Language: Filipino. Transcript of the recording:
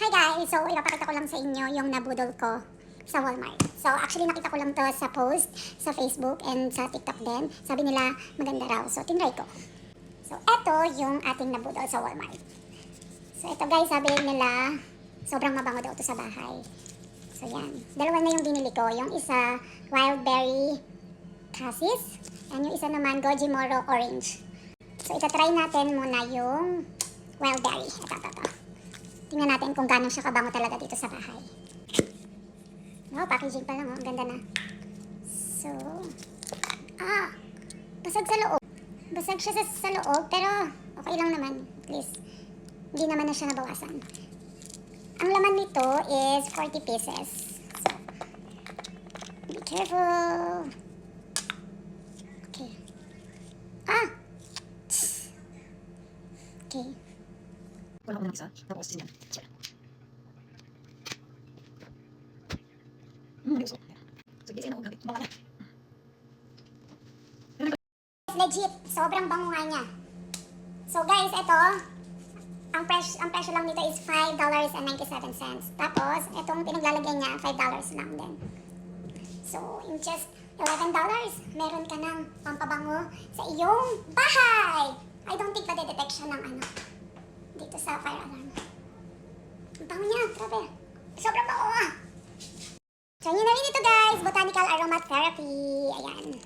Hi guys! So, ipapakita ko lang sa inyo yung nabudol ko sa Walmart. So, actually nakita ko lang to sa post, sa Facebook, and sa TikTok din. Sabi nila, maganda raw. So, tinry ko. So, eto yung ating nabudol sa Walmart. So, ito guys, sabi nila, sobrang mabango daw to sa bahay. So, yan. Dalawa na yung binili ko. Yung isa, wild berry cassis. And yung isa naman, goji moro orange. So, itatry natin muna yung wild berry. Ito. Tingnan natin kung gaano siya kabango talaga dito sa bahay. Wow, packaging pa lang, oh. Ang ganda na. So, basag sa loob. Basag siya sa loob, pero okay lang naman. At least, hindi naman na siya nabawasan. Ang laman nito is 40 pieces. So, be careful. Okay. Okay. Wala ko ng isa, tapos siya. Gusto. So, gising ako gamit. Baka na. Legit, sobrang bango nga niya. So guys, ito, ang presyo lang nito is $5.97. Tapos, itong pinaglalagay niya, $5 lang din. So, in just $11, meron ka ng pampabango sa iyong bahay. I don't think madedetect siya ng dito sa fire alarm. Ang bango niya, grabe. Sobrang bango. So, yun na rin ito guys, Botanical Aromatherapy. Ayan.